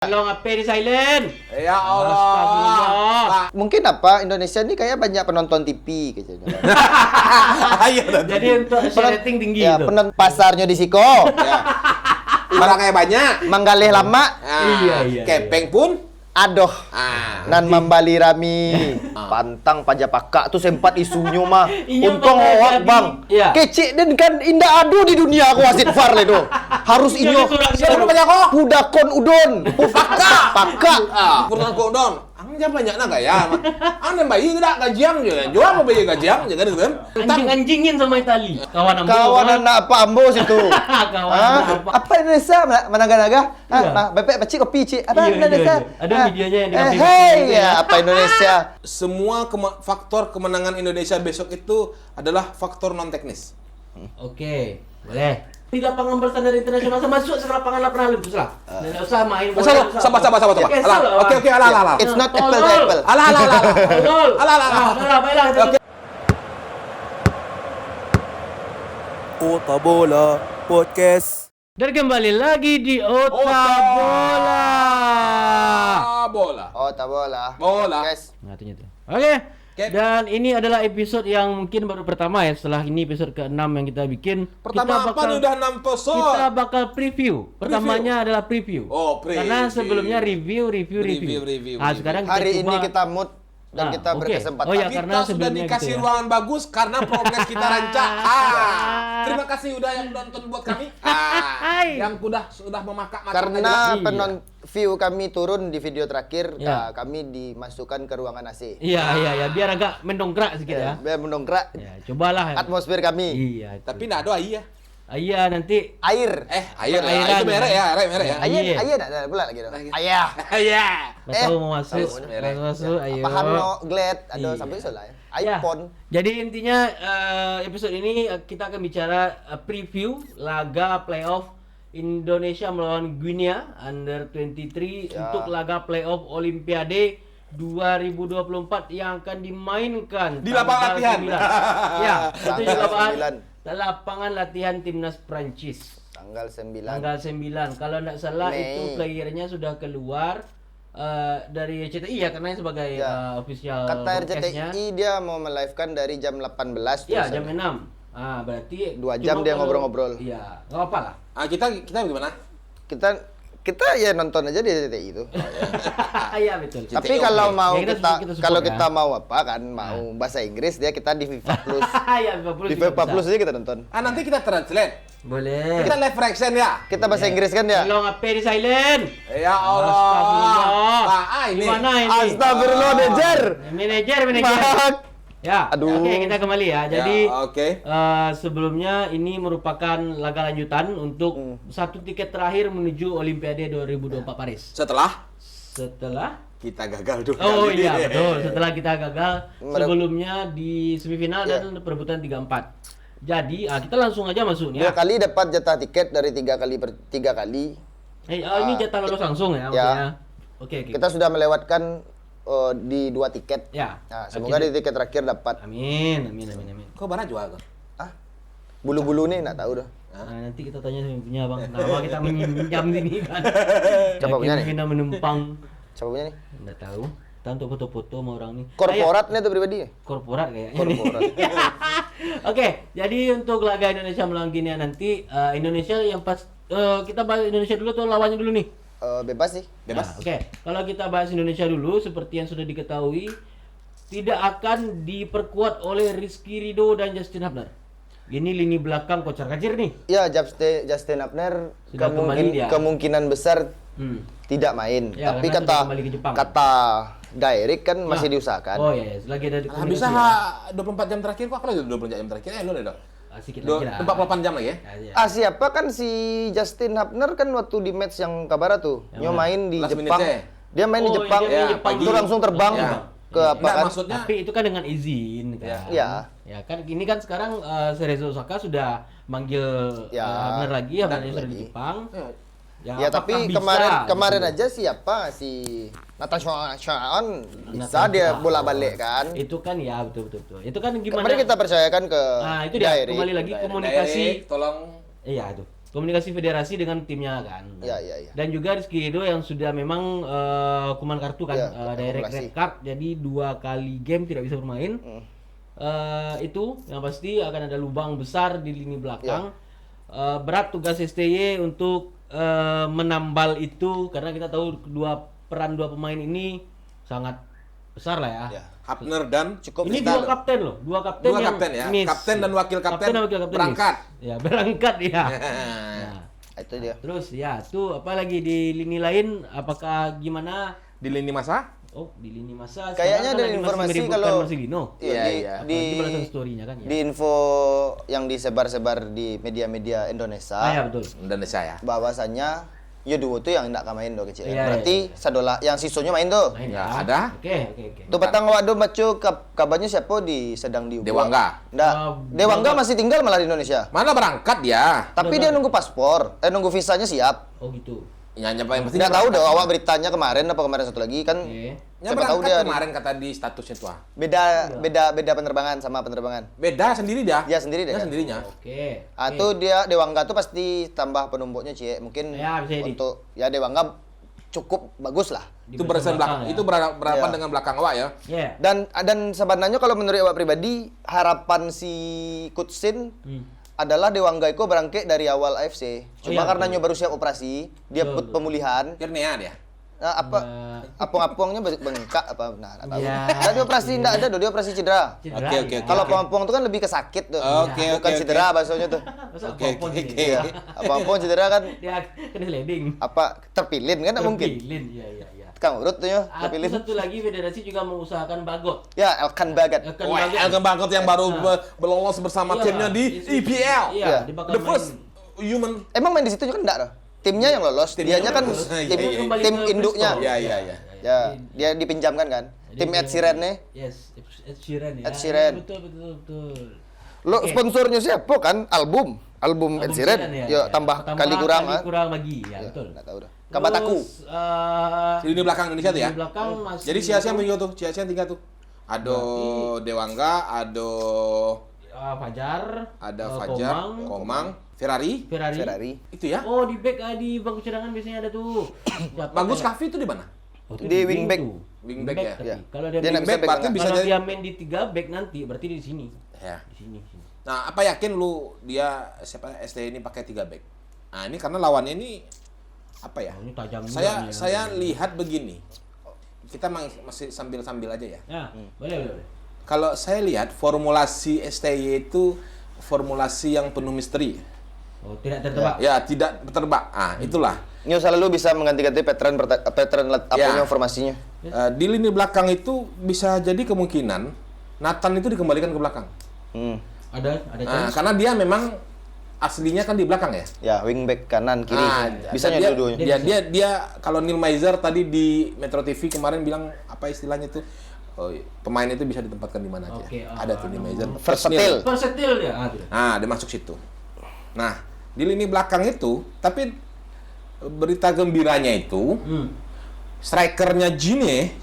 Tolong apa di silent? Ya Allah. Astagfirullah. Mungkin apa Indonesia ini kayak banyak penonton TV kayaknya. Ayo Jadi untuk rating tinggi Ya, itu. penonton pasarnya di Siko. ya. Barangnya banyak. Manggalih lama. Iya. Kepeng pun. Adoh. Nan membali rami. Ah. Pantang pajapaka tuh sempat isunya mah. Iya, Untung makanya hoak jadi- bang. Iya. Kecik dan kan indah adu di dunia aku wasit far le do. Harus Iya, inyo. itu Siapa namanya kok? Pudakon udon. Paka. Purna kodon. Ang jam banyak na gaya. Ang nang bayi tidak gajiang je. Jual apa bayi gajiang je kan gitu kan. Anjing-anjingin sama Itali. Kawan ambo. Kawan anak apa ambos itu? Kawan Hah? apa? Apa Indonesia managa-naga? Iya. Ah, bebek pacik kopi cik. Apa Iya, Indonesia? iya. Ada videonya yang dengan bebek Hey, gitu ya ya. apa Indonesia? Semua faktor kemenangan Indonesia besok itu adalah faktor non teknis. Oke, boleh. Di lapangan berstandar internasional masuk ke lapangan lapangan lebih besar. Tidak usah main bola. Sabar, sabar. Ya, Alah, salah, oke, alah. It's not Tolol. apple to apple. Alah. Tolol. Alah. Baiklah. Oke. Otak Bola Podcast. Dan kembali lagi di Otak Bola. Bola. Oh, tak bola. Bola. Guys. Ngatunya tuh. Oke. Oke. Dan ini adalah episode yang mungkin baru pertama ya, setelah ini episode ke-6 yang kita bikin. Pertama apa nih udah 6 episode? Kita bakal preview. Pertamanya adalah preview. Oh, preview. Karena sebelumnya review. Nah, sekarang kita Hari coba ini kita mood dan Ah, kita oke. berkesempatan. Oh, ya, Kita karena sudah sebelumnya dikasih gitu ya. ruangan bagus karena progres kita rancang. Terima kasih udah yang nonton buat kami. Yang sudah memakan Karena Iya. view kami turun di video terakhir, Iya. kami dimasukkan ke ruangan AC. Iya, biar agak mendongkrak sedikit ya. Biar mendongkrak Ya, cobalah. atmosfer kami. Iya. itu. Tapi nggak ada iya. Iya, nanti Air. Air Airan. itu merek ya. Iya. Ayah ada pula lagi dong. Ayah. Iya. Betul mau masuk. tahu, merek. Masuk, ayo. Paham no glad ada Iya. sampai isola ya. Ya, iPhone. jadi intinya episode ini kita akan bicara preview laga playoff Indonesia melawan Guinea Under 23 Ya. untuk laga playoff Olimpiade 2024 yang akan dimainkan Di lapangan tanggal latihan. 9. Ya, itu juga Tanggal 9. lapangan latihan timnas Prancis. Tanggal 9. Tanggal 9. Kalau tidak salah Mei. itu playernya sudah keluar dari RCTI ya, karena sebagai Ya. official Kata broadcast-nya. RCTI dia mau melive-kan dari jam 18 Ya, tulisannya. jam 6. Berarti 2 jam cuma dia kalau- ngobrol-ngobrol. Iya, enggak apa lah. Kita gimana? Kita ya nonton aja di RCTI itu. Iya, betul. Tapi oke. kalau mau Ya, kita, support kalau ya. kita mau apa kan mau bahasa Inggris dia kita di FIFA Plus. Iya, 50 Di juga FIFA bisa. Plus aja kita nonton. Nanti kita translate. Boleh. Kita live reaction ya. Kita bahasa Inggris kan ya. Tolong apa di silent? Ya Allah. Astagfirullah. Ini. Gimana ini? Astagfirullah manajer. Manajer. Mak. Ya, Aduh. oke, kita kembali ya. Jadi Ya, oke. sebelumnya ini merupakan laga lanjutan untuk satu tiket terakhir menuju Olimpiade 2024 Paris. Setelah Setelah kita gagal dulu. Oh iya betul, setelah kita gagal Merep- sebelumnya di semifinal Iya. dan perebutan 3-4. Jadi kita langsung aja masuk nih Dua ya. kali dapat jatah tiket dari 3 kali. Ini jatah lolos langsung ya Ya. maksudnya. Oke. Kita sudah melewatkan di 2 tiket. Ya. Nah, semoga di tiket terakhir dapat. Amin. Kok barang jual kok? Ah, bulu-bulu nih nggak tahu dah. Nanti kita tanya sama punya bang. Nama kita meminjam sini kan. Siapa punya nih? Kita menumpang. Siapa punya nih? Nggak tahu. Kita untuk foto-foto sama orang nih. Korporatnya tuh pribadi. Korporat kayaknya. Korporat. Oke, jadi untuk laga Indonesia melawan Guinea nanti Indonesia yang pas kita bahas Indonesia dulu tuh lawannya dulu nih. Bebas sih. Bebas. Nah, oke, kalau kita bahas Indonesia dulu, seperti yang sudah diketahui, tidak akan diperkuat oleh Rizky Ridho dan Justin Hubner. Ini lini belakang kocar-kacir nih. Ya, Justin Hubner Sudah kembali dia. kemungkinan besar Hmm. tidak main. Ya, Tapi karena sudah kembali ke Jepang. kata Direct kan masih Nah. diusahakan. Oh iya, selagi ada Bisa komunikasi ya. 24 jam terakhir kok. Kalau 24 jam terakhir lu deh dong. Sedikit lagi lah. 48 jam lagi ya. Ya. Siapa kan si Justin Hubner kan waktu di match yang Kabara tuh, Yang nyo mana? main di Last Jepang. minute-nya. Dia main di Oh, Jepang, dia main di Jepang. itu langsung terbang Ya. ke apa Nggak, kan? maksudnya Tapi itu kan dengan izin kan. Ya. Ya kan ini kan sekarang Cerezo Osaka sudah manggil Ya. Hubner lagi, Hubnernya sudah di lagi. Jepang. ya, Ya apakah tapi bisa kemarin gitu? aja siapa si Natasha Shaon bisa Natasha. dia bolak-balik kan. Itu kan ya betul. Itu kan gimana? Kemarin kita percayakan ke Nah, itu dia Direct. kembali lagi Direct, komunikasi. tolong Iya itu. komunikasi federasi dengan timnya kan. Ya. Dan juga Rizky Ridho yang sudah memang hukuman kartu kan, Ya, direct akumulasi. red card, jadi 2 kali game tidak bisa bermain. Itu yang pasti akan ada lubang besar di lini belakang. Berat tugas STY untuk menambal itu karena kita tahu peran dua pemain ini sangat besar lah ya. Ya. Hapner dan Cukup Ini vital. dua kapten loh, dua kapten Dua yang kapten ya. miss. Kapten dan wakil kapten berangkat. miss. Ya, berangkat ya. Nah, Itu dia. terus ya, tuh apa lagi di lini lain apakah gimana? Di lini masa? Oh, di lini masa Kayaknya sekarang ada lagi masih informasi meributkan kalau- Marcelino. Iya, Di balasan story-nya kan ya. Di info yang disebar-sebar di media-media Indonesia ya betul. Indonesia ya. bahwasannya Yoduo tuh yang nggak main do kecil. Iya, Berarti Sadola yang sisunya main tuh. Main Ya, ya. ada. Oke. Tuh petang waduh macu kabarnya siapa sedang di Dewangga. Nggak. Dewangga Bapak- masih tinggal malah di Indonesia. Mana berangkat dia? Tapi dia nunggu paspor, nunggu visanya siap. Oh gitu. Ya nyapa yang pasti Nggak dia tahu berangkat. dong awak beritanya kemarin satu lagi kan. Oke. Ya Siapa tahu berangkat dia kemarin kata di statusnya tuh. beda penerbangan sama penerbangan. Beda sendiri dia. Dia sendiri deh Dia kan? sendirinya. Oke. Atau dia Dewangga tuh pasti tambah penumpuknya Cie. Mungkin Ya, bisa jadi. untuk ya Dewangga cukup bagus lah. Di Itu bagian barisan belakang. ya. Itu berhadapan Ya. dengan belakang awak ya. Ya. Dan sebenarnya kalau menurut awak pribadi harapan si Kutsin adalah Dewangga itu berangkat dari awal AFC. Cuma iya, karena betul. baru siap operasi, dia Betul, pemulihan. Kirnea dia. Nah, apa Nah. apung-apungnya bengkak apa nah nggak tahu. Ya. Nah, dia operasi enggak ada, dia operasi cedera. Cedera, Oke. ya. Kalau apung-apung itu kan lebih ke sakit tuh. Oke, Bukan oke, cedera bahasanya tuh. Masa Oke, apa-apa oke, gini? oke. Iya. Apung-apung cedera kan Dia kena sliding. apa terpilin kan nggak mungkin. Terpilin, iya. Kang urut tuh ya, terpilin. Satu lagi federasi juga mengusahakan Bagot. Ya, Elkan Bagat. Elkan Wah, Bagot. Elkan Bagot yang baru Nah. berlolos bersama Iya, timnya di EPL. Iya, Iya. dia bakal The first main. human. Emang main di situ juga enggak loh. Timnya yang lolos, Timnya dianya yang kan lolos. Iya, tim, iya, iya. Kembali tim ke induknya. Bristol. Iya. Ya, dia dipinjamkan kan. Tim Jadi Ed Sheeran nih. Yes, Ed Sheeran ya. Ed Sheeran. Betul. Lo Oke. sponsornya siapa kan? Album Ed Sheeran. Ya, tambah kali kurang kali kan. kurang lagi, ya, Ya, betul. enggak tahu dah. Kabataku. Terus, Di lini belakang Indonesia tuh ya. Di belakang masih. Jadi sia-sia minggu tuh, sia-sia 3 tuh. Ada Dewangga, ada Fajar, Fajar, Komang, Ferrari. Ferrari. Itu ya. Oh, di back di bangku cadangan biasanya ada tuh. Siapa Bagus ya? Kavi itu di mana? Oh, itu Di wing wingback. tuh. Wingback ya? tapi. Iya. Kalau dia, Dia main nggak bisa back, back berarti kanan. bisa kalau jadi. dia main di 3 back nanti berarti di sini. Ya. Di sini. Nah, apa yakin lu dia siapa ST ini pakai 3 back? Nah, ini karena lawannya ini apa ya? Oh, ini tajam juga Saya nih ya. saya lihat begini. Kita masih sambil-sambil aja ya. Ya, boleh. Kalau saya lihat formulasi STY itu formulasi yang penuh misteri. Oh, tidak tertebak. Ya, tidak tertebak. Ah, itulah. Nyo selalu bisa mengganti-ganti pattern apanya formasinya. Di lini belakang itu bisa jadi kemungkinan Nathan itu dikembalikan ke belakang. Ada Nah, chance. karena dia memang aslinya kan di belakang ya. Ya, wingback kanan kiri. Bisa dia, dua-duanya. dia kalau Neil Maizer tadi di Metro TV kemarin bilang apa istilahnya itu pemain itu bisa ditempatkan di mana aja. Oke, Ada tuh Neil Maizer. Versatile. Versatil ya. Tuh. Nah, dia masuk situ. Nah, di lini belakang itu, tapi berita gembiranya itu strikernya Gine,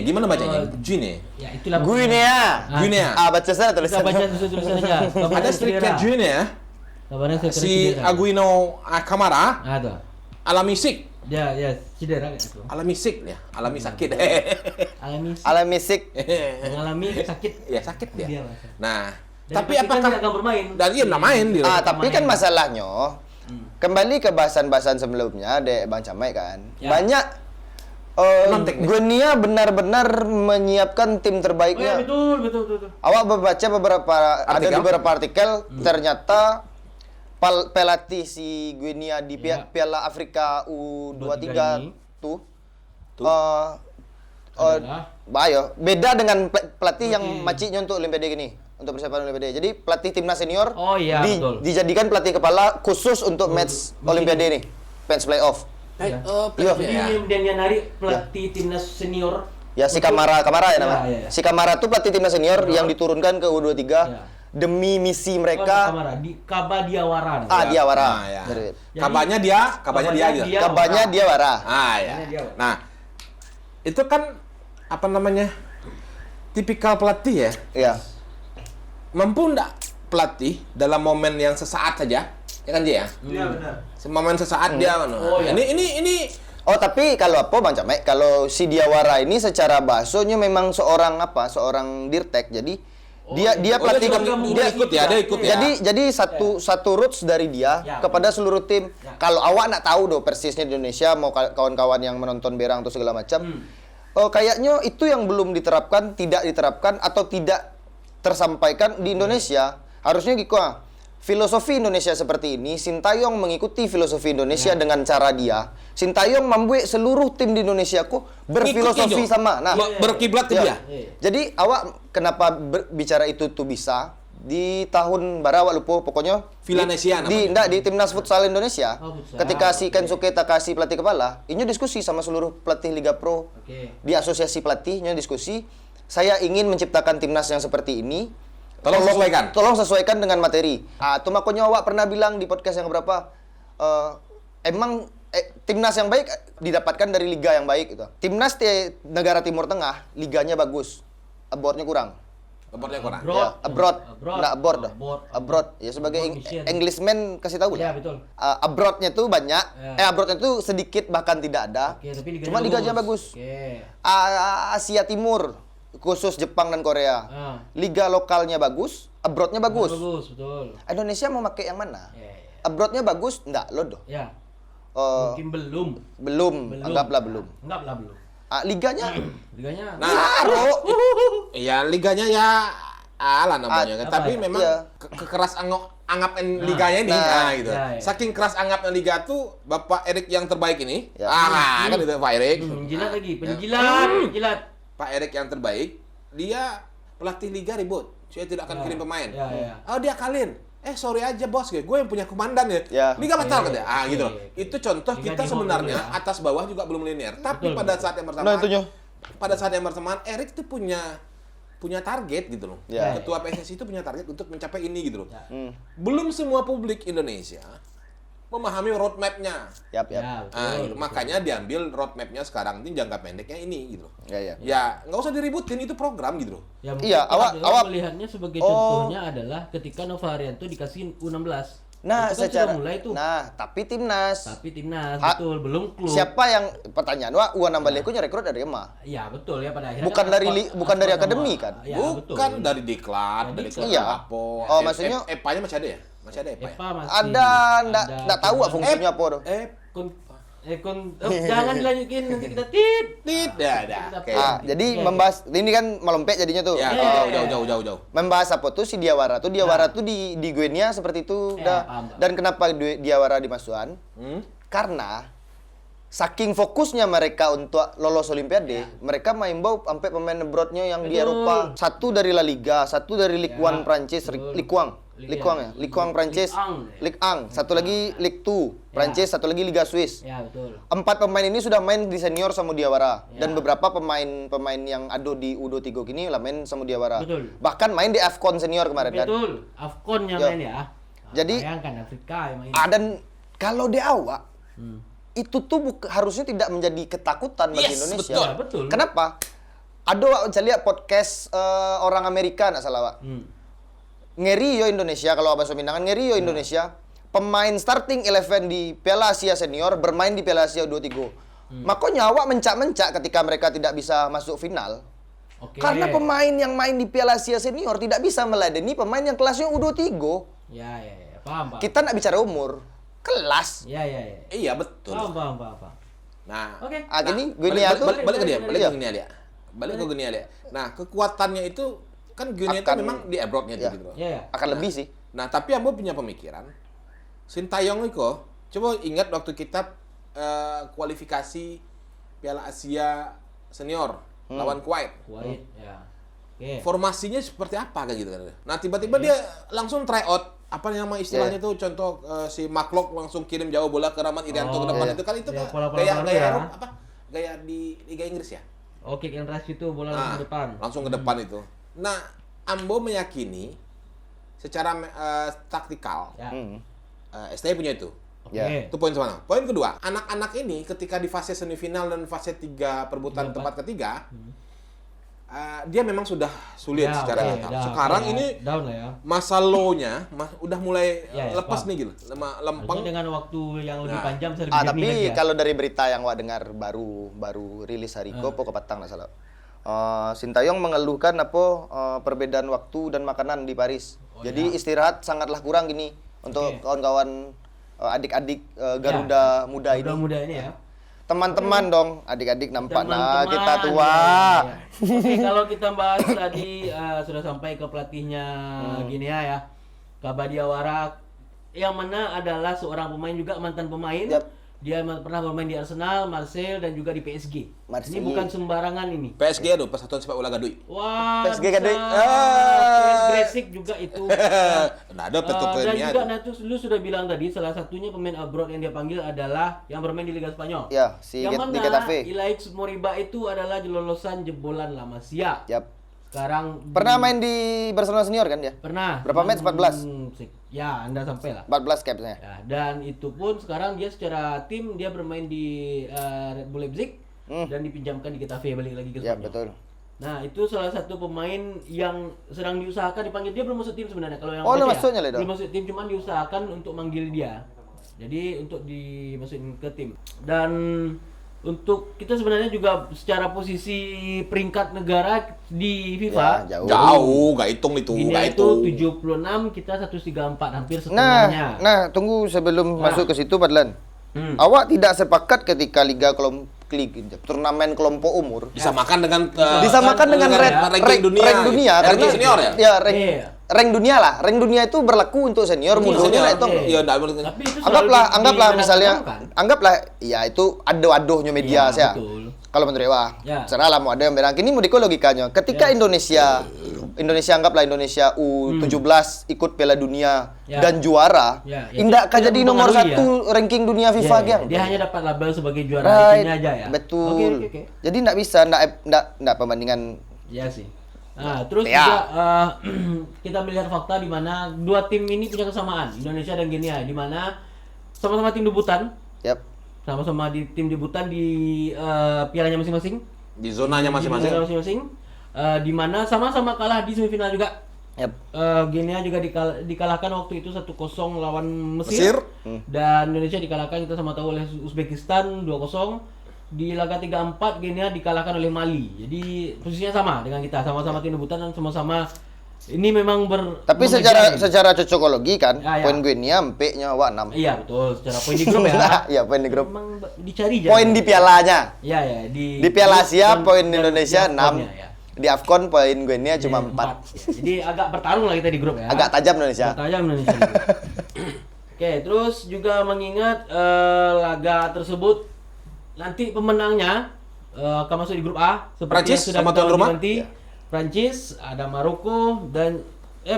gimana bacanya? Gine. Ya, itulah. Guinea. Guinea. Baca sana Kita tulisannya. baca tulisan aja. Ada striker Gine ya. Kabarnya Si Aguino Kamara tuh. alami sick. Ya, cedera kan itu. Alami sick ya, alami sakit. Alami Misik. mengalami sakit. Ya sakit dia. Dia, Mas. Nah, Dan tapi dipastikan apakah tidak akan bermain? dan iya nggak main dia. Tapi kan masalahnya kembali ke bahasan-bahasan sebelumnya dek Bang Camai kan. Ya. Banyak Non-teknis. Guinea benar-benar menyiapkan tim Oh, ya, terbaiknya. betul. Awak membaca ada Artikel. beberapa artikel ternyata pelatih si Guinea di Piala Afrika U23 ini. tuh Adalah Bayo, beda dengan pelatih yang maciknya untuk Olimpiade gini, untuk persiapan Olimpiade. Jadi pelatih timnas senior Oh, iya, betul. dijadikan pelatih kepala khusus untuk match Olimpiade ini, match playoff. Ya. Iya. Jadi kemudian dia narik pelatih timnas senior. Ya si Kamara ya namanya. Ya. Si Kamara tuh pelatih timnas senior yang diturunkan ke U23 Ya. demi misi Oh, mereka. Kamara di Kabadiawara. Diawara. Nah, ya. Betul. Kabarnya dia aja. Kabarnya Diawara. Ya. Dia. Nah, itu kan apa namanya? Tipikal pelatih ya. Iya. Mampu enggak pelatih dalam momen yang sesaat saja Ya kan dia ya? Iya benar. Momen sesaat dia kan. Oh, iya. Ini Oh tapi kalau apa Bang Camek, kalau si Diawara ini secara bahasanya memang seorang dirtek, jadi dia pelatih dia ikut ya. Jadi satu roots dari dia Ya, kepada seluruh tim. Ya. Kalau awak nak tahu persisnya di Indonesia, mau kawan-kawan yang menonton Berang atau segala macam, kayaknya itu yang belum diterapkan, tidak diterapkan atau tidak tersampaikan di Indonesia. Harusnya gitu. Filosofi Indonesia seperti ini, Sintayong mengikuti filosofi Indonesia dengan cara dia. Sintayong membuat seluruh tim di Indonesia berfilosofi sama. Nah, berkiblat ke dia. jadi awak kenapa bicara itu tuh bisa di tahun bara awak lupa pokoknya Villanesia di timnas futsal Indonesia. Futsal. Ketika si Kensuke Takashi pelatih kepala, ini diskusi sama seluruh pelatih Liga Pro. Oke. Di asosiasi pelatihnya diskusi, saya ingin menciptakan timnas yang seperti ini. Tolong sesuaikan dengan materi. Tuh makanya awak pernah bilang di podcast yang berapa, emang timnas yang baik didapatkan dari liga yang baik gitu. Timnas di negara Timur Tengah liganya bagus, abroadnya kurang. Abroad. Ya sebagai Englishman kasih tahu Ya, lah. betul. Abroadnya tuh banyak, Ya. Abroadnya tuh sedikit bahkan tidak ada. Oke, tapi Cuma liganya bagus. Oke. Asia Timur khusus Jepang dan Korea. Liga lokalnya bagus, abroadnya bagus. Bagus, betul. Indonesia mau pakai yang mana? Ya, ya. Abroadnya bagus, enggak loh. Ya. Eh, Mungkin belum. belum, anggaplah belum. Anggaplah belum. Liganya Liganya. Iya, liganya ya namanya kan. Apa Tapi ya? memang Iya. keras anggapan liganya ini. Gitu. Ya, ya. Saking keras anggapnya liga tuh Bapak Erik yang terbaik ini. Ya. Kan itu Pak Erik. Penjilat lagi, penjilat. Pak Erik yang terbaik, dia pelatih liga ribut. Saya tidak akan kirim pemain. Ya, ya. Oh, dia kalin. Sorry aja bos, gue yang punya komandan ya. Ya. Liga batal Oke, katanya. oke, Gitu. oke. Itu contoh Liga kita di bawah sebenarnya dulu ya. atas bawah juga belum linear. Tapi Betul, pada betul. saat yang bersamaan, Nah, itunya. pada saat yang bersamaan Erik tuh punya target gitu loh. Ya. Ketua PSSI itu punya target untuk mencapai ini gitu loh. Ya. Belum semua publik Indonesia memahami roadmap-nya. Yap. Ya, betul. Gitu. Makanya diambil roadmap-nya sekarang ini jangka pendeknya ini gitu loh. Ya. Ya, nggak usah diributin, itu program gitu loh. Ya, Iya, mungkin awak- melihatnya sebagai Oh. contohnya adalah ketika Nova Arianto dikasih U16. Nah, Itu kan secara sudah mulai tuh. tapi timnas. Tapi timnas betul, belum klub. Siapa yang pertanyaan Uan Nambaleku rekrut dari Emma? Iya, betul ya pada akhirnya. Bukan kan dari bukan dari Aspak akademi sama- kan? Ya, betul. Bukan dari diklat, dari Diklat. Iya. Apo. Oh, maksudnya- EPA-nya masih ada ya? Masih ada EPA ya? Eva masih Ada, enggak tahu cuman- fungsinya apa tuh. Jangan dilanjutin nanti kita tit. Tidak. Oke. Jadi Oke, membahas ini kan melompet jadinya tuh. Ya, Ya. jauh. Membahas apa tuh si Diawara tuh? Diawara tuh di Guinea seperti itu Ya, dah. paham. Dan kenapa Diawara dimasukkan? Karena saking fokusnya mereka untuk lolos Olimpiade, mereka main bau sampai pemain abroadnya yang di Betul. Eropa. Satu dari La Liga, satu dari Ligue 1 Ya, Prancis, betul. Ligue 1 Prancis, Ligue 1. Ligue 1, satu lagi Ligue 2 Prancis, satu lagi Liga Swiss. Ya, betul. 4 pemain ini sudah main di senior sama Diawara. Ya. Dan beberapa pemain yang ada di U23 kini lah main sama Diawara. Betul. Bahkan main di AFCON senior kemarin kan. Betul. Afcon yang Ya. main ya. Nah, Jadi- bayangkan Afrika yang main. Dan kalau di awak Hmm. itu tuh harusnya tidak menjadi ketakutan bagi Yes, Indonesia. betul. Ya, betul. Kenapa? Ada saya lihat podcast orang Amerika nggak salah, Wak. Ngeri yo Indonesia kalau Abang Sominangan ngeri yo Indonesia. Pemain starting 11 di Piala Asia Senior bermain di Piala Asia U23. Makanya awak mencak-mencak ketika mereka tidak bisa masuk final. Oke. Karena pemain yang main di Piala Asia Senior tidak bisa meladeni pemain yang kelasnya U23. Ya. Paham. Kita nak bicara umur, kelas. Ya. Iya, betul. Paham. Nah, Oke. Gini, Guinea tuh balik ke dia, balik Iya. ke Guinea dia. Balik ke Guinea dia. Nah, kekuatannya itu kan Guinea itu Akan- memang di abroadnya Ya. gitu loh. Ya. akan lebih sih. Nah, tapi Ambo punya pemikiran. Sintayong itu, coba ingat waktu kita kualifikasi Piala Asia Senior lawan Kuwait. Kuwait. Ya. Oke. Formasinya seperti apa kayak gitu kan. Nah, tiba-tiba dia langsung try out. Apa nama istilahnya tuh, contoh si Maklok langsung kirim jauh bola ke Rahmat Irianto ke depan iya. itu kan itu Ya, kan pola-pola gaya baru gaya ya. Eropa, apa? Gaya di Liga Inggris ya. Oke, yang ras itu bola langsung ke depan. Langsung ke depan itu. Nah, Ambo meyakini secara taktikal Ya. STI punya itu. Oke. Ya. Itu poin pertama. Poin kedua, anak-anak ini ketika di fase semifinal dan fase 3 perebutan Tiga, tempat ketiga, dia memang sudah sulit Ya, secara oke, mental. dah, Sekarang oke, ini down lah ya. masa low-nya udah mulai Ya, lepas paham. nih gitu. Lempeng. Harusnya dengan waktu yang lebih Nah. panjang bisa lebih jernih Tapi lagi ya. kalau dari berita yang Wak dengar baru rilis hari ko pokok petang nggak salah. Sintayong mengeluhkan perbedaan waktu dan makanan di Paris. Jadi istirahat sangatlah kurang gini untuk kawan-kawan adik-adik Garuda muda ini. Garuda muda ini ya. Teman-teman dong, adik-adik nampak nah Teman-teman, kita tua. ya. Oke, kalau kita bahas tadi sudah sampai ke pelatihnya Guinea ya, Kabadiawara, yang mana adalah seorang pemain juga mantan pemain. Yap. Dia pernah bermain di Arsenal, Marseille, dan juga di PSG. Marseille. Ini bukan sembarangan ini. PSG aduh, Persatuan Sepak Bola Gadui. Wah, PSG bisa. Gadui. PS Gresik juga itu. Nah, ada petuk Dan ini juga ada. Natus lu sudah bilang tadi salah satunya pemain abroad yang dia panggil adalah yang bermain di Liga Spanyol. Ya, si yang di mana Getafe. Ilaix Moriba itu adalah lolosan jebolan La Masia. Yap. Sekarang Pernah main di Barcelona senior kan dia? pernah. Berapa match? 14? Ya, Anda sampai lah. 14 capsnya. Ya, dan itu pun sekarang dia secara tim dia bermain di Red Bull Leipzig dan dipinjamkan di Getafe balik lagi ke Ya, Spanyol. betul. Nah, itu salah satu pemain yang sedang diusahakan dipanggil. Dia belum masuk tim sebenarnya. Kalau yang Oh, baca udah masuknya, Ledo? belum masuk tim, cuman diusahakan untuk manggil dia. Jadi untuk dimasukin ke tim. Dan untuk kita sebenarnya juga secara posisi peringkat negara di FIFA, Ya, jauh. Jauh, gak hitung itu, Guinea gak itu hitung. 76, kita 134, hampir setengahnya. Nah, tunggu sebelum masuk ke situ, Padlan. Awak tidak sepakat ketika turnamen kelompok umur Disamakan dengan disamakan dengan ranking dunia. rank dunia Ranking karena senior ya? Ya, Iya. rank dunia lah. Rank dunia itu berlaku untuk senior, munculnya lah itu. Iya, enggak Tapi itu selalu Anggaplah misalnya dimenangkan. anggaplah ya itu aduh-aduhnya media Iya, saya. betul. Kalau menurut Wah, Ya. serah lah mau ada yang bilang ini mau logikanya. Ketika Indonesia anggaplah Indonesia U17 ikut Piala Dunia Ya. dan juara, Ya, ya. indak akan Tidak jadi nomor mempengaruhi 1 ranking dunia FIFA Iya, Gang. dia hanya dapat label sebagai juara Right, timnya aja ya. betul. Oke. Jadi ndak bisa ndak pembandingan. Iya sih. Nah, terus Ya. juga kita melihat fakta di mana dua tim ini punya kesamaan, Indonesia dan Guinea, di mana sama-sama tim debutan, Yap. sama-sama di tim debutan di pialanya masing-masing, Di zonanya di masing-masing. negara masing-masing, di mana sama-sama kalah di semifinal juga. Yap. Guinea juga dikalahkan waktu itu 1-0 lawan Mesir. Dan Indonesia dikalahkan kita sama tahu oleh Uzbekistan 2-0. Di laga 3-4 Guinea dikalahkan oleh Mali. Jadi posisinya sama dengan kita, sama-sama tim debutan dan sama-sama ini memang Tapi mengejar ini. secara cocokologi kan, Ya, ya. poin gue ini nya Wak 6. Iya betul, secara poin di grup ya. Iya, poin di grup. Memang dicari Poin di pialanya. Iya ya, Di Piala Asia poin Indonesia 6. AFCON-nya, ya. Di AFCON poin gue ini cuma 4. Ya, jadi agak bertarung lah kita di grup ya. Agak tajam Indonesia. Tajam Indonesia. Oke, terus juga mengingat laga tersebut nanti pemenangnya akan masuk di grup A seperti Prancis yang sudah sama kita tuan rumah? nanti. Prancis, ada Maroko dan New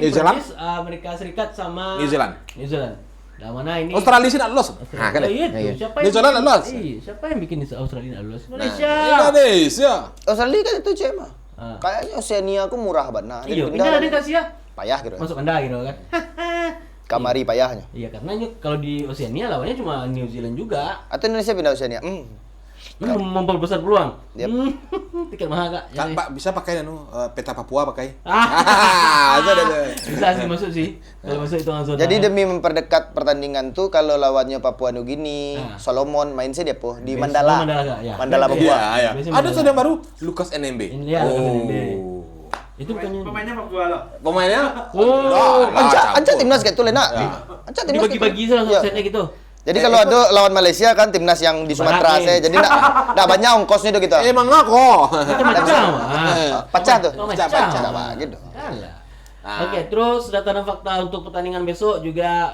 Zealand? Prancis, Amerika Serikat sama New Zealand. New Zealand. Nah, mana ini? Australia sih nggak lolos. Nah, kan. Oh, iya ya? tuh. Siapa New Zealand nggak lolos. Iya, siapa yang bikin Australia nggak lolos? Nah, Indonesia. Indonesia. Australia kan itu cema. Ah. Kayaknya Oceania aku murah banget. Iya, pindah ada kasih ya. Payah gitu. Masuk anda gitu kan. Kamari payahnya. Iya, karena kalau di Oceania lawannya cuma New Zealand juga. Atau Indonesia pindah Oceania. Memperbesar peluang. Yep. Tiket mahal kak. Kan Pak bisa pakai peta Papua pakai. Ah, Itu ada. bisa sih masuk sih. Kalau masuk itu langsung. Jadi demi memperdekat pertandingan tuh kalau lawannya Papua Nugini, Ah. Solomon main sih dia po di Biasa- Mandala. Mandala, Kak, ya. Mandala Papua. Iya, iya. Biasanya Ada Mandala. tuh yang baru Lukas NMB. Iya, Lukas NMB. Itu bukannya Pemainnya Papua loh. Pemainnya? Oh, Anca timnas kayak itu Lena. Anca timnas. dibagi-bagi gitu. langsung Iya. setnya gitu. Jadi kalau ada lawan Malaysia kan timnas yang di Sumatera Barat nih. saya, jadi enggak banyak ongkosnya tuh gitu. Emang kok. Macam-macam. Pecah tuh. Macam. Enggak bagi dong. Alah. Ah. Oke, terus data dan fakta untuk pertandingan besok juga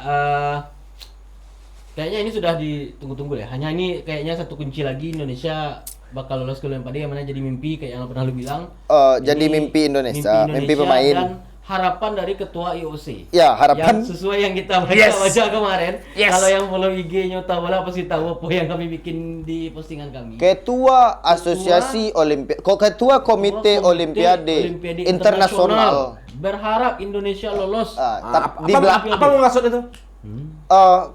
kayaknya ini sudah ditunggu-tunggu ya. Hanya ini kayaknya satu kunci lagi Indonesia bakal lolos ke Olimpiade yang mana jadi mimpi kayak yang pernah lu bilang. Jadi mimpi Indonesia, mimpi pemain. Dan harapan dari ketua IOC. Ya, harapan. Yang sesuai yang kita baca kemarin. Kalau yang follow IG-nya Bola pasti tahu apa yang kami bikin di postingan kami. Ketua Asosiasi Olimpiade, Ketua Komite Olimpiade Internasional. berharap Indonesia lolos. Di belakang Apa mau maksud itu?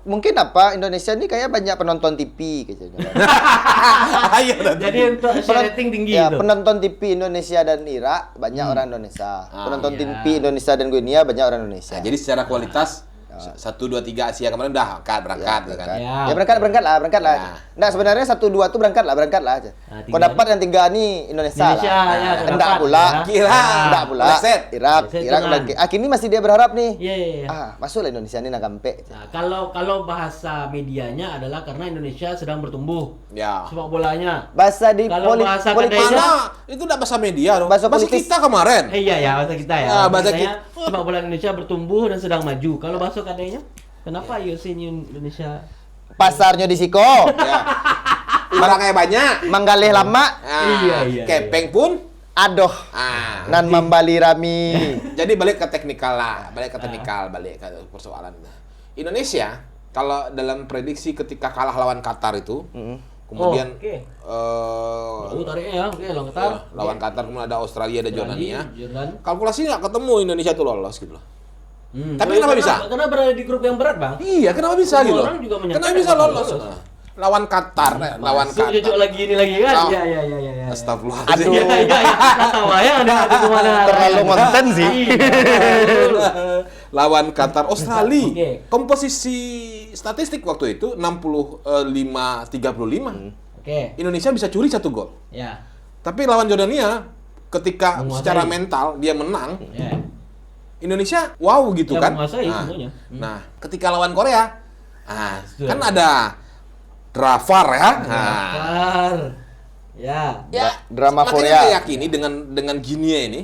Mungkin apa Indonesia ini kayak banyak penonton TV kayaknya. Ayo Jadi untuk rating tinggi Ya, itu. penonton TV Indonesia dan Irak banyak orang Indonesia. Penonton TV Indonesia dan Guinea banyak orang Indonesia. Nah, jadi secara kualitas 1, 2, 3 Asia kemarin udah berangkat gitu kan. Ya. Ya berangkat lah. Ya. Nah sebenarnya 1, 2 tuh berangkat lah. Nah, Kau dapat yang 3 nih Indonesia Indonesia, lah. ya, kau Enggak dapat, pula. ya. Kira. Enggak pula. Meleset. Irak Meleset, bangkit. Kini masih dia berharap nih. Iya. Masuklah Indonesia ini nagampe. Nah, kalau bahasa medianya adalah karena Indonesia sedang bertumbuh. Ya. Sepak bolanya. Bahasa di Kalau bahasa politik kedainya- Mana? Itu udah bahasa media dong. Bahasa Bahasa politis. kita kemarin. Iya ya, bahasa kita ya. Ah, bahasa Biasanya sepak bola Indonesia bertumbuh dan sedang maju. Kalau bahasa kadainya, kenapa IOC Indonesia? pasarnya di Siko. Ya. Barangnya banyak. Manggalih lama. Iya. Kepeng pun. Aduh. Nan membali rami. Jadi balik ke teknikal lah, balik ke persoalan. Indonesia kalau dalam prediksi ketika kalah lawan Qatar itu, kemudian Tariknya ya, oke, lawan Qatar. lawan Qatar, kemudian ada Australia, ada Jordania. Jordan. Kalkulasi nggak ketemu Indonesia tuh lolos gitu loh. Tapi Karena- kenapa bisa? Karena berada di grup yang berat, Bang. Iya, kenapa bisa Semua gitu? orang juga menyatakan Kenapa bisa bakal lolos? lolos. Nah, lawan Qatar, lawan Masuk Qatar. lagi ini lagi kan? Oh. Iya. Astagfirullahaladzim. Iya. Tahu ya ada kemana. Terlalu konten sih. Lawan Qatar, Australia. Oke. Komposisi statistik waktu itu 65-35. Oke. Indonesia bisa curi 1 gol. Ya. Tapi lawan Jordania ketika Menguasai. secara mental dia menang, Ya. Indonesia wow gitu Ya, kan. menguasai semuanya. Nah, ketika lawan Korea, Betul. kan ada Dravar ya. Qatar. Ya. Drama makanya Korea. saya yakini dengan Guinea ini.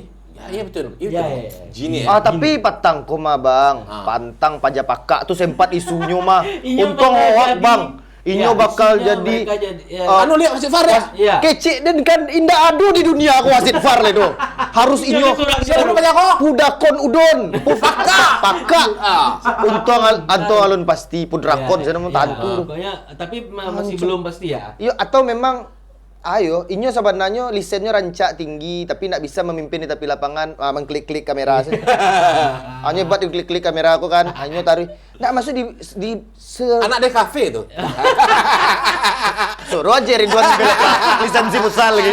Iya betul. Itu. Ya. Guinea. Tapi patang koma bang, pantang pajapaka tuh sempat isunya mah. Inyo Untung bakal hoak jadi- bang. Inyo Ya, bakal isunya jadi mereka ya. Anu lihat wasit VAR ya? Iya. kece dan kan indah adu di dunia aku wasit VAR le do. Harus inyo Siapa namanya kok? pudakon udon. Paka. Ah. Untung alun pasti pudrakon saya mau tantu. Pokoknya tapi masih belum pasti ya. Yo atau memang inyo sebenarnya lisennya rancak tinggi tapi tidak bisa memimpin di tepi lapangan mengklik-klik kamera sih. Hanya buat klik-klik kamera aku kan, hanya taruh. Nggak masuk Anak DKV itu. suruh aja Ridwan lisensi futsal lagi.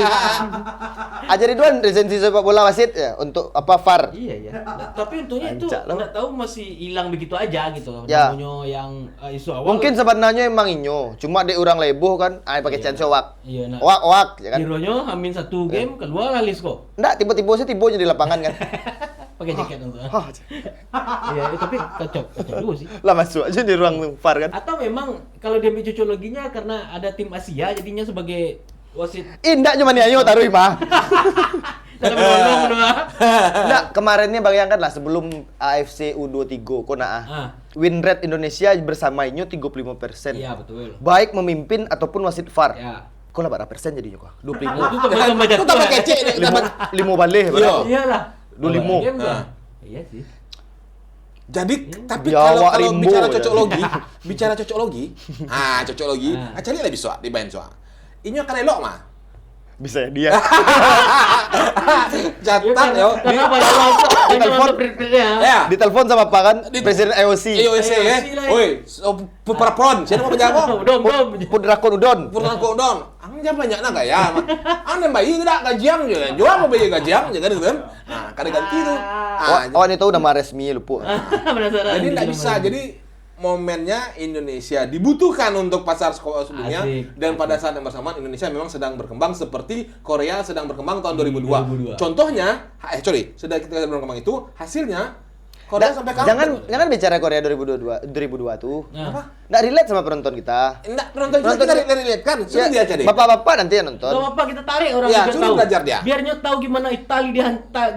Aja Ridwan lisensi sepak bola wasit ya untuk apa VAR. Iya. Tapi untungnya itu Rancak lah. nggak tahu masih hilang begitu aja gitu. Ya. Namanya yang isu awal. Mungkin sebenarnya emang inyo, cuma de orang leboh kan, pakai chance wak. Iya, nah. Wak ya kan. Hero-nya hamin 1 game keluar lah Lisco. Nggak tiba-tiba sih tibonya di lapangan kan. Pakai jaket untuk. Iya, tapi cocok dulu sih. Lah masuk aja di ruang VAR kan. Atau memang kalau dia ambil cocologinya karena ada tim Asia jadinya sebagai wasit. Indah cuma nih ayo taruh mah. Dalam nolong doa. Nggak, kemarinnya bayangkan lah sebelum AFC U23 Konaa. Win rate Indonesia bersama inyo 35%. Iya, betul. Baik memimpin ataupun wasit VAR. Ya. Kok lah berapa persen jadinya kok? 25. Itu tambah Itu jatuh. tambah kece nih, tambah. Limo balik. Iya. Iyalah. 25. Game tuh. Iya sih. Jadi tapi Biawak kalau rimbo bicara ya. cocoklogi, cocoklogi, cari lebih soal di bahan soal. Ini akan elok mah. Bisa ya dia. Jatan yo. Karena banyak telepon. Ya. Ditelepon sama apa kan? Di- Presiden IOC. IOC ya. IOC lah. Woi, Puprapon, siapa mau penjago? Dom. Pudrakon udon. Purnan kodon. Ang jam banyak na gaya. Ang bayi tidak gajiang je. Jual mau bayi gajiang je kan gitu kan. Nah, kada ganti tuh. Oh ini tahu nama resmi lupa. Penasaran. Jadi nggak bisa. Jadi momennya Indonesia dibutuhkan untuk pasar sebelumnya Asik. dan pada saat yang bersamaan Indonesia memang sedang berkembang seperti Korea sedang berkembang tahun 2002. 2002. Contohnya, sudah kita berkembang itu hasilnya Korea sampai kapan? Jangan bicara Korea 2002 tuh. Nah. Nggak relate sama penonton kita. Enggak, penonton kita lihat kan, sudah dia cari. Bapak-bapak nanti yang nonton. Gak apa-apa kita tarik orang Ya, biar suruh tahu. belajar dia. Biar dia tahu gimana Itali Dihantam.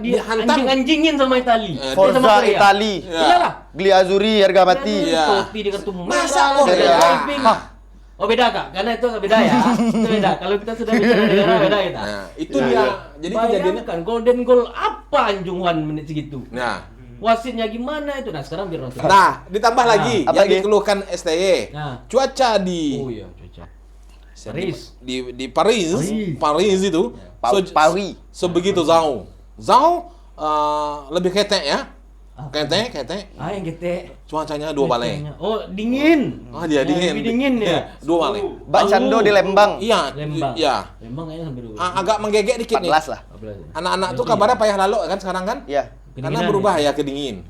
anjing-anjingin sama Itali. Dia sama Forza Korea. Itali. Ya. Iyalah. Gliazuri harga mati. Iya. Topi di kartu merah. Masa lah, Korea? ada diving. Oh beda kak, karena itu beda ya. Itu beda. Kalau kita sudah bicara negara beda kita. Nah, itu dia. Jadi kejadiannya Bayangkan golden goal apa Anjungan menit segitu. Nah, Wasitnya gimana itu? Nah sekarang biar nonton. ditambah lagi apa yang lagi? dikeluhkan STY. Nah. Cuaca di Oh iya, cuaca. Paris. di Paris itu Paris. sebegitu Zhao lebih ketek ya. Kete. Ah, yang gete. Cuacanya 2 balai. Oh, dingin. Oh, dia dingin. Lebih dingin ya. 2 balai. Mbak Cando di Lembang. Iya, Lembang. iya. Lembang kayaknya sampai 12. Agak menggegek dikit nih. 14 lah. Anak-anak tuh kabarnya payah lalu kan sekarang kan? Iya. Karena Kedinginan berubah ya? ya ke dingin.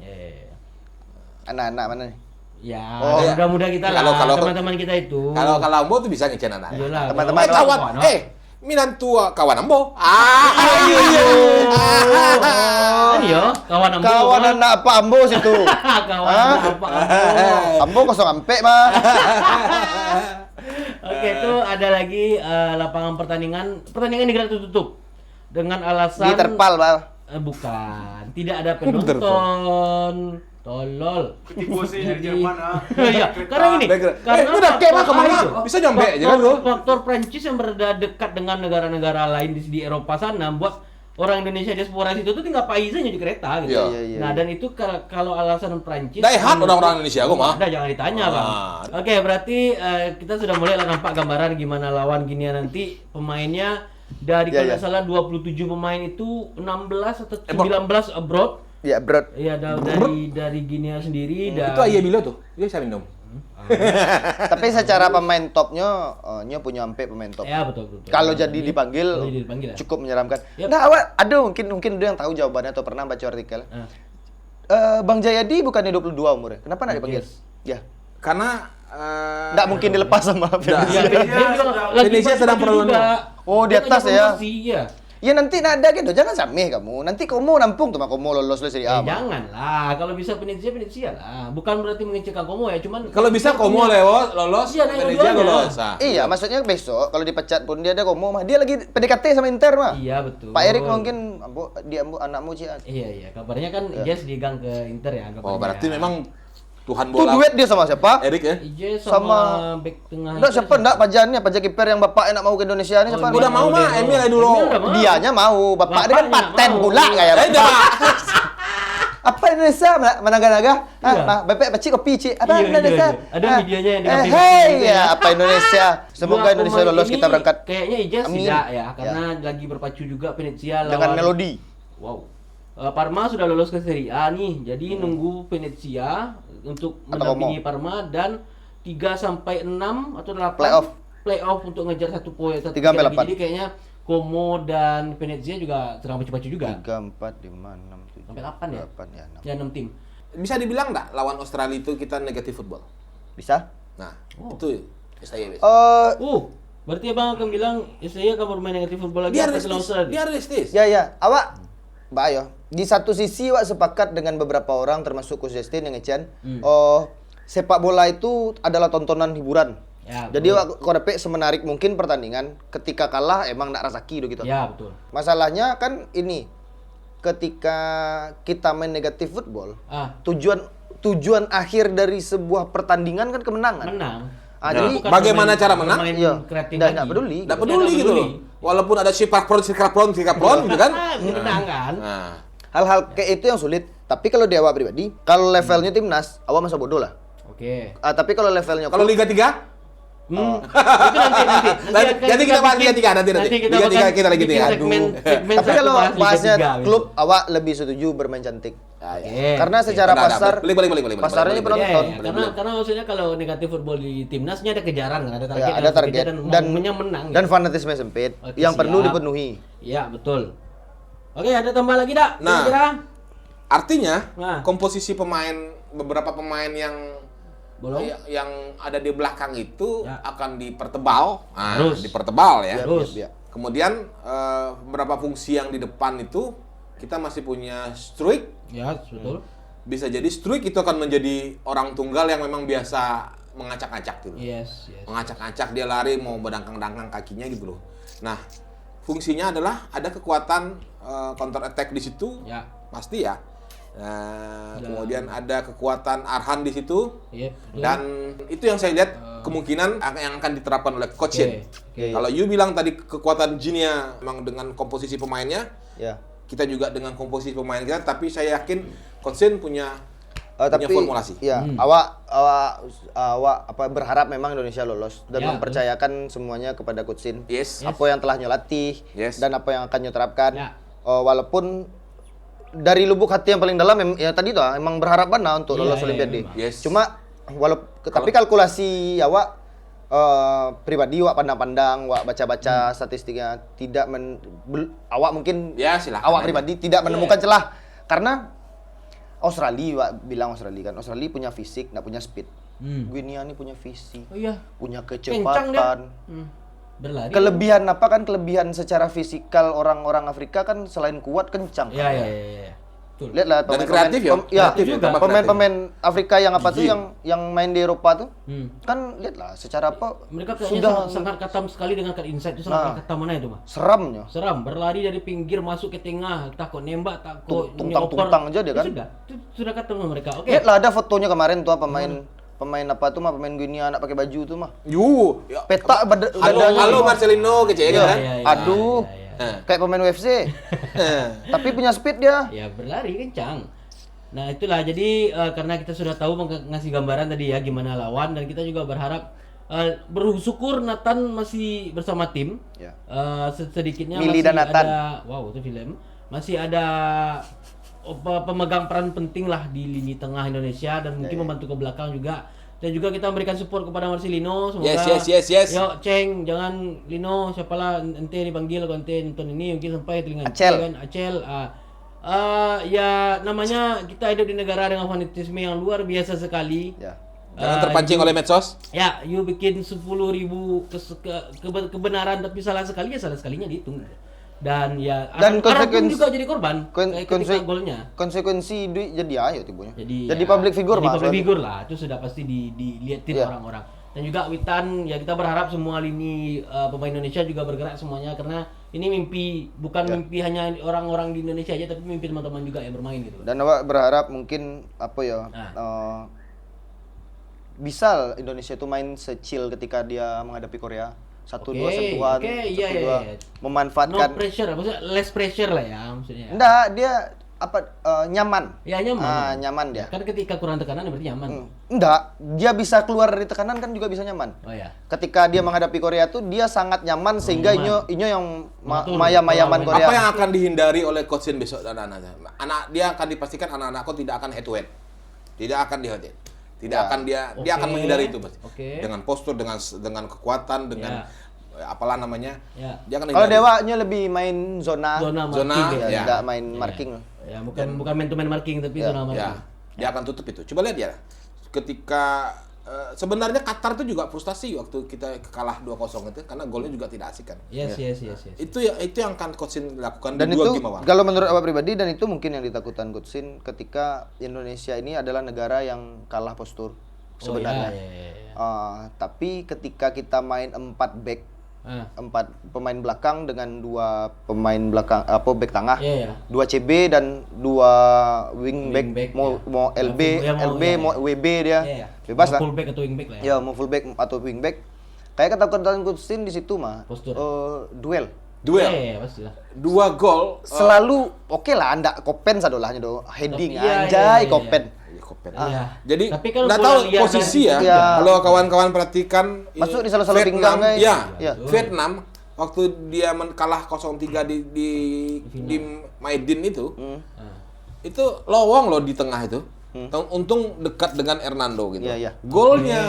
Anak-anak mana nih? Ya, Oh, iya. muda-muda kita lah, Kalau- teman-teman kita itu. Kalau Ambo tuh bisa ngecen anak. Iyalah, Teman-teman kalau- kawan, kawan, Minan tua kawan Ambo. iya. Kan ya, kawan ambo. Kawan anak apa Ambo situ? Kawan Hah? apa ambo. Ambo kosong ampe mah. Oke, itu ada lagi lapangan pertandingan digelar tutup dengan alasan Di terpal, Bal. Bukan, tidak ada penonton. Tolol. Ketipu sih dari Jadi- Jerman Iya, karena gini, karena udah kayak mah faktor kemana? itu. Bisa nyampe aja kan Faktor- lu. Faktor Prancis yang berada dekat dengan negara-negara lain di Eropa sana buat orang Indonesia diaspora situ tuh tinggal paisan di kereta gitu. Iya. Nah, dan itu kalau alasan Prancis Die hard orang-orang Indonesia, gua mah. Ada, jangan ditanya, Bang. Ah. Oke, berarti kita sudah mulai lah nampak gambaran gimana lawan Guinea nanti. Pemainnya dari Iya, kalau iya. nggak salah 27 pemain itu 16 atau 19 abroad. Ya, bro. Iya, dari Guinea sendiri dan Itu ayah bilo tuh. Dia saya minum. Tapi secara pemain topnya, nya punya ampe pemain top. Ya, betul. Kalau jadi dipanggil, Kalau jadi dipanggil, ya. cukup menyeramkan. Yap. Nah, awak ada mungkin ada yang tahu jawabannya atau pernah baca artikel. Bang Jayadi bukannya 22 umurnya. Kenapa nggak dipanggil? Yes. Ya. Karena Nggak mungkin dilepas sama Iya, Felicia. Indonesia sedang perlu Oh, di atas ya. Iya. Ya nanti ada gitu, jangan sameh kamu. Nanti kamu nampung tuh, kamu lolos dari Serie A. Jangan lah, kalau bisa Venezia lah. Bukan berarti mengecilkan Como ya, cuman kalau bisa Como lolos, Iya, naik Venezia dua-duanya. lolos. Ah. Iya, maksudnya besok kalau dipecat pun dia ada Como mah. Dia lagi PDKT sama Inter mah. Iya, betul. Pak Erik mungkin anakmu Cian. Iya, kabarnya kan Ijaz digang ke Inter ya. Oh, berarti memang Tuhan Tuh bola. duet dia sama siapa? Erik ya? Ijaz sama- sama back tengah. Enggak siapa enggak pajannya, pajak kiper yang bapaknya nak mau ke Indonesia ini siapa? Udah mau mah, Emil aja dulu. Emil udah mau. Dianya mau, bapak dia kan Bapaknya nggak paten mau. pula kayak Eh, bapak. Apa Indonesia managa-naga? Ah, Iya. mah bebek peci kopi ci. Apa Iya, Indonesia? iya. Ada videonya yang diambil Hey, gitu ya. ya apa Indonesia? Semoga Dua Indonesia pemain lolos ini kita berangkat Kayaknya Ijaz Amin. tidak ya, karena lagi berpacu juga Venezia dengan lawan melodi. Wow. Parma sudah lolos ke Serie A nih. Jadi nunggu Venezia untuk Atau mendampingi Parma dan 3 sampai 6 atau 8 playoff untuk ngejar 1 poin. 3 sampai 8. Jadi kayaknya Como dan Venezia juga sedang pacu-pacu juga. 3 4 5 6 7 Sampai 8 ya? 8 ya 6. Ya 6 tim. Bisa dibilang nggak lawan Australia itu kita negatif football? Bisa? Nah, itu saya bisa. Berarti Abang akan bilang saya akan bermain negatif football lagi Dia atas lawan realistis. Australia. Dia realistis. Ya, awak Mbak Ayo, di satu sisi wak sepakat dengan beberapa orang termasuk Coach Justin yang ngecen, sepak bola itu adalah tontonan hiburan. Ya, Jadi betul. wak korepek semenarik mungkin pertandingan, ketika kalah emang nak rasaki gitu. Ya, betul. Masalahnya kan ini, ketika kita main negatif football, Ah, tujuan akhir dari sebuah pertandingan kan kemenangan. menang. Ah, Nah, jadi Bukan bagaimana bermain- cara menang? bermain Iya. kreatif Dan lagi. nggak peduli. Nggak gitu. peduli gitu loh. Walaupun ada sikrapron gitu kan. Menang kan? Nah, Hal-hal kayak itu yang sulit. Tapi kalau di awak pribadi, kalau levelnya timnas, awak masa bodoh lah. Oke. Tapi kalau levelnya kalau klub, Liga 3? Itu nanti. Nanti kita bahas Liga 3 nanti. Liga 3 kita lagi bikin nih. segmen tapi satu kalau bahas Liga bahasnya 3 gitu. klub, awak lebih setuju bermain cantik. Oke. Karena secara Nah, nah, pasar, balik. pasarnya Iya, penonton. karena maksudnya kalau negatif football di timnasnya ada kejaran kan, ada target, Ya, ada target dan maunya menang. dan fanatisme sempit Oke, yang perlu siap. dipenuhi. Iya, betul. Oke, ada tambah lagi dak? Nah. Kira-kira? Artinya Nah. komposisi beberapa pemain yang Bolong? yang ada di belakang itu Ya. akan dipertebal. Nah, Harus. dipertebal ya. Terus. Ya. Kemudian beberapa fungsi yang di depan itu kita masih punya Struik. Ya, betul. Bisa jadi Struik itu akan menjadi orang tunggal yang memang biasa mengacak-acak gitu. Yes. Mengacak-acak dia lari mau berdangkang-dangkang kakinya gitu loh. Nah, fungsinya adalah ada kekuatan counter attack di situ. Ya. Pasti ya. Kemudian ada kekuatan Arhan di situ. Iya. betul. Dan itu yang saya lihat kemungkinan yang akan diterapkan oleh Coach Shin. Oke. Kalau you bilang tadi kekuatan Jinia memang dengan komposisi pemainnya, Ya. kita juga dengan komposisi pemain kita, tapi saya yakin Coach Shin punya Tapi formulasi. ya, awak berharap memang Indonesia lolos dan Ya, mempercayakan semuanya kepada Coach Shin. Yes. Apa yang telah nyelatih Yes. dan apa yang akan nyeterapkan. Ya. Walaupun dari lubuk hati yang paling dalam ya tadi tuh emang berharap benar untuk Iya, lolos iya, Olimpiade. memang. Yes. Cuma tapi kalkulasi awak pribadi awak pandang-pandang, awak baca-baca statistiknya tidak awak mungkin Ya, silakan awak aja. pribadi tidak menemukan celah karena Australia Australia punya fisik, nggak punya speed. Guinea ini punya fisik, Oh iya. punya Kencang dia. kecepatan. Berlari. Kelebihan apa kan kelebihan secara fisikal orang-orang Afrika kan selain kuat kencang. Iya, iya, iya. Betul. Lihatlah Dan kreatif ya, kreatif ya, tambah pemain-pemain Afrika yang apa tuh yang main di Eropa tuh kan lihatlah secara apa Mereka kayaknya sudah sangat katam sekali dengan cut inside itu sangat katam mana itu mah. seramnya. Seram, berlari dari pinggir masuk ke tengah, takut nembak, takut Tungtang-tungtang aja dia kan. Itu sudah katam sama mereka. Oke. Lihatlah ada fotonya kemarin tuh pemain apa tuh mah pemain Guinea anak pakai baju tuh mah. Ya. Petak Halo Marcelino kecil Iya. kan? Aduh. iya. Kayak pemain UFC. Tapi punya speed dia. Ya berlari kencang. Nah itulah jadi karena kita sudah tahu ngasih gambaran tadi ya gimana lawan dan kita juga berharap bersyukur Nathan masih bersama tim. Ya. Sedikitnya Mili masih dan Nathan. ada wow itu film masih ada pemegang peran penting lah di lini tengah Indonesia dan mungkin membantu ke belakang juga. Dan juga kita memberikan support kepada Marcelino. Semoga Yes. Yo, Ceng, jangan Lino, siapalah ente dipanggil kalau ente nonton ini mungkin sampai telinga Acel. kan Acel. Ya namanya kita hidup di negara dengan fanatisme yang luar biasa sekali. Ya. Jangan terpancing oleh medsos. Ya, you bikin 10.000 kebenaran tapi salah sekali ya salah sekalinya dihitung. Dan ya Dan Arab pun konsekuensi- juga jadi korban ketika golnya. Konsekuensi jadi ayo tibunya. Jadi Jadi public figure jadi Mas. public figure lah, itu sudah pasti dilihatin Iya. orang-orang. Dan juga Witan ya kita berharap semua lini pemain Indonesia juga bergerak semuanya karena ini mimpi bukan mimpi hanya orang-orang di Indonesia aja tapi mimpi teman-teman juga yang bermain gitu. Dan awak berharap mungkin apa ya? Bisa Indonesia itu main secil ketika dia menghadapi Korea. Satu dua sentuhan, iya. memanfaatkan. No pressure, maksudnya less pressure lah ya maksudnya. Enggak, dia apa nyaman. Ya nyaman. Nyaman dia. Kan ketika kurang tekanan berarti nyaman. Enggak, dia bisa keluar dari tekanan kan juga bisa nyaman. Oh ya. Ketika dia menghadapi Korea tuh dia sangat nyaman sehingga nyaman. inyo yang Betul, maya-mayaman betul. Korea. Apa yang akan dihindari oleh coach Shin besok dan anak-anaknya? Dia akan dipastikan anak-anakku tidak akan head to head. Tidak akan di head to head. Tidak akan dia akan menghindari itu Mas. Dengan postur, dengan kekuatan, dengan apalah namanya. Ya. Dia akan Kalau menghindari. Dewanya lebih main zona marking ya, ya. enggak main marking. Ya, bukan man to man marking tapi zona marking. Ya, dia akan tutup itu. Coba lihat ya. Ketika sebenarnya Qatar itu juga frustasi waktu kita kalah 2-0 itu karena golnya juga tidak asik kan. Yes. Itu yang akan coach Shin lakukan Dan di itu dua game awal. kalau menurut Abah pribadi dan itu mungkin yang ditakutkan Coach Shin ketika Indonesia ini adalah negara yang kalah postur sebenarnya. Tapi ketika kita main 4 back, 4 pemain belakang dengan 2 pemain belakang back tengah, 2 CB dan 2 wing back, mau LB, mau WB dia. Bebas lah. Fullback atau wingback lah ya. Ya, mau fullback atau wingback. Kayak ketakutan Coach Shin di situ mah. Postur. Duel. Iya, pastilah. 2 gol Selalu oke lah anda kopen sadolahnya do heading Tapi iya, anjay iya. kopen. Iya. Jadi Tapi kan nggak bola tahu liar posisi dan- ya. Kalau kawan-kawan perhatikan Masuk di salah-salah Vietnam, pinggang, guys. ya. Iya. Vietnam waktu dia kalah 0-3 di Maidin itu. Itu lowong loh di tengah itu. Untung dekat dengan Hernando gitu. Iya, iya. Golnya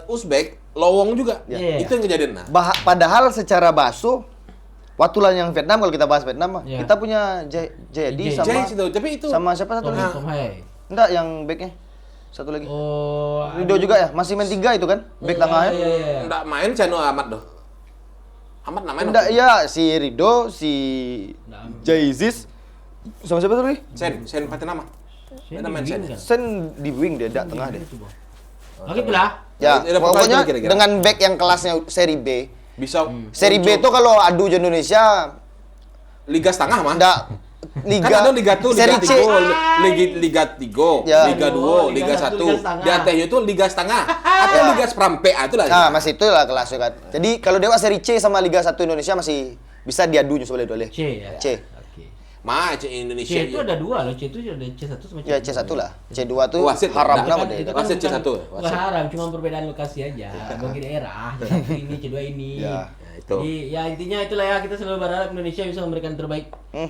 Uzbek lowong juga. Iya. Itu yang kejadian. Nah, Padahal secara basuh waktu lah yang Vietnam kalau kita bahas Vietnam mah Iya. kita punya Jayadi sama Jais itu, tapi itu sama siapa satu lagi? Tom Hai. Enggak yang backnya satu lagi. Oh, Rido juga ya masih main 3 itu kan back tengahnya. Iya. nggak main Chano Ahmad doh. Ahmad namanya Enggak ya si Rido si Jayzis sama siapa satu lagi? Sen Patinama. Dia main Sen. Sen di wing dia enggak tengah deh. Oke itulah. Ya, Ya, pokoknya kira-kira. dengan back yang kelasnya seri B. Bisa Seri B itu kalau adu di Indonesia Liga setengah mah. enggak Kan ada Liga 2, seri Liga C. 3, Liga 3, Ya. Liga 2, Liga Liga 1. Liga setengah. Di atasnya itu Liga setengah atau Liga seperempat itulah. Nah, masih itu lah kelasnya kan. Jadi kalau Dewa seri C sama Liga 1 Indonesia masih bisa diadu nyoba oleh C ya. C. Oke. Indonesia. C itu ada dua loh, C itu ada C1 sama C2. Ya C1 lah. C2 tuh Wasit haram ya? nama Itu deh. kan Wasit bukan- C1, bukan wasit. haram, cuma perbedaan lokasi aja, bagi daerah. C1 ini, C2 ini. Ya. Itu. Jadi ya intinya itulah ya, kita selalu berharap Indonesia bisa memberikan yang terbaik.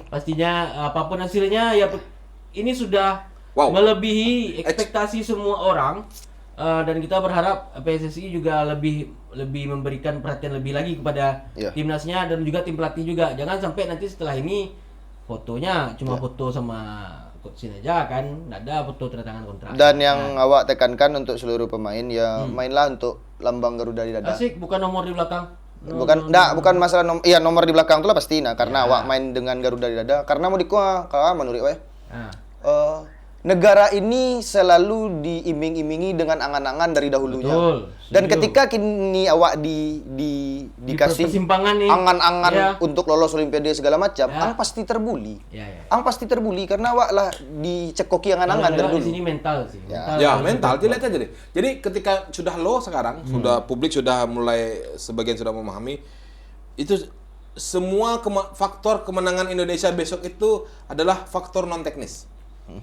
Pastinya apapun hasilnya ya ini sudah Wow. melebihi ekspektasi semua orang. Dan kita berharap PSSI juga lebih memberikan perhatian lebih lagi kepada Iya. timnasnya dan juga tim pelatih juga. Jangan sampai nanti setelah ini fotonya cuma foto sama coach Sin aja kan, nggak ada foto tanda tangan kontrak. Dan yang awak tekankan untuk seluruh pemain ya mainlah untuk lambang Garuda di dada. Asik, bukan nomor di belakang. Bukan masalah nomor di belakang itulah pasti nah karena awak main dengan Garuda di dada karena mau kalau menurut saya Nah, negara ini selalu diiming-imingi dengan angan-angan dari dahulunya. betul. Dan Setuju. ketika kini awak dikasih persimpangan nih. angan-angan Ya. untuk lolos olimpiade segala macam, Ya. ang pasti terbuli. Ya. Ang pasti terbuli karena awak lah dicekoki angan-angan dari Kalau dulu. di sini mental sih. Ya, mental dilihat aja deh. Jadi ketika sudah low sekarang, sudah publik sudah mulai sebagian sudah memahami itu semua faktor kemenangan Indonesia besok itu adalah faktor non teknis.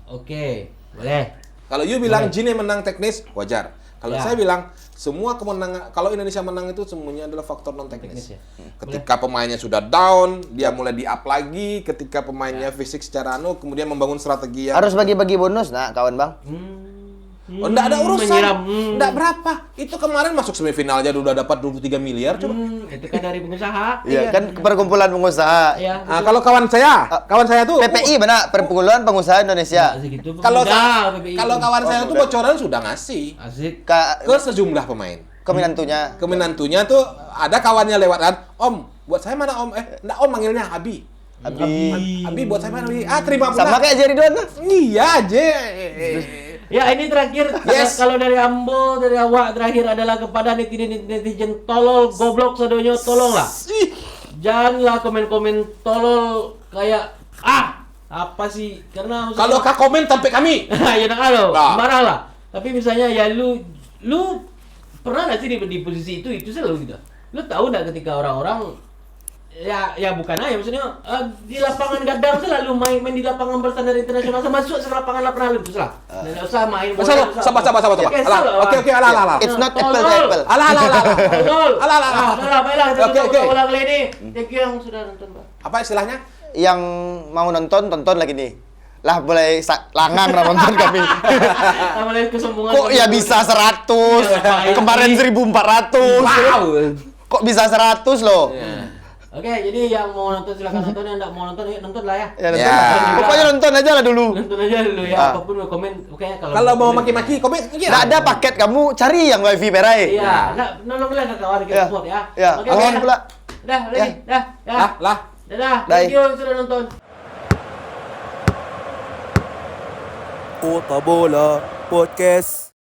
Oke, boleh. Kalau you bilang Gini menang teknis, wajar. Kalau Ya. saya bilang semua kemenangan, kalau Indonesia menang itu semuanya adalah faktor non teknis. Teknis, ya. Ketika pemainnya sudah down, dia mulai di up lagi. Ketika pemainnya fisik secara kemudian membangun strategi yang Harus bagi-bagi bonus nah kawan bang. oh, enggak ada urusan. menyiram. Enggak berapa. Itu kemarin masuk semifinal aja udah dapat 23 miliar coba. Itu kan dari pengusaha. Iya kan perkumpulan pengusaha. Iya. Nah, kalau kawan saya tuh PPI benar Perkumpulan Pengusaha Indonesia. Segitu. kalau PPI. kalau kawan saya tuh bocoran sudah ngasih Asik. Ke ke sejumlah pemain. keminantunya. Kemenantunya tuh ada kawannya lewat kan, Om, buat saya mana Om? Enggak Om manggilnya Abi. Abi buat saya mana Abi? Ah, terima Sama pula. kayak Jerry Don. Iya aja. Ya ini terakhir Yes. kalau dari Ambo dari awak terakhir adalah kepada netizen tolol goblok sadonyo tolonglah. Ih, Janganlah komen-komen tolol kayak apa sih karena kalau kau komen sampai kami. ya nak lo Nah. marah lah. Tapi misalnya ya lu pernah nggak sih di posisi itu selalu gitu. Lu tahu nggak ketika orang-orang ya bukan aja maksudnya di lapangan gadang selalu main di lapangan berstandar internasional masuk ke lapangan lapangan itu salah. Nggak usah main bola. Salah, sabar. Ya, kesel lah, Oke, alah. It's not Tolol. apple to apple. Alah. Tolol. Alah. Udah, baiklah kita Oke. tutup bola kali ini. Thank you yang sudah nonton, Pak. Apa istilahnya? Yang mau tonton lagi nih. Lah boleh langang lah nonton kami. Mulai kesombongan. Kok ya bisa 100? Iya, Kemarin 1400. Wow. Kok bisa 100 loh? Oke, jadi yang mau nonton silakan nonton, yang enggak mau nonton yuk nonton lah ya. Ya, nonton. Ya. Pokoknya nonton aja lah dulu. Nonton aja dulu ya, Ah. apapun mau komen, oke Kalau mau maki-maki komen iya. Nggak ada paket kamu cari yang wifi Perai. Iya, nah, nolonglah ke kawan kita Ya. support ya. Ya, Oke, mohon oke. pula. Dah, lagi. Dah. Lah. Dadah, Bye. thank you sudah nonton. Kota Bola Podcast.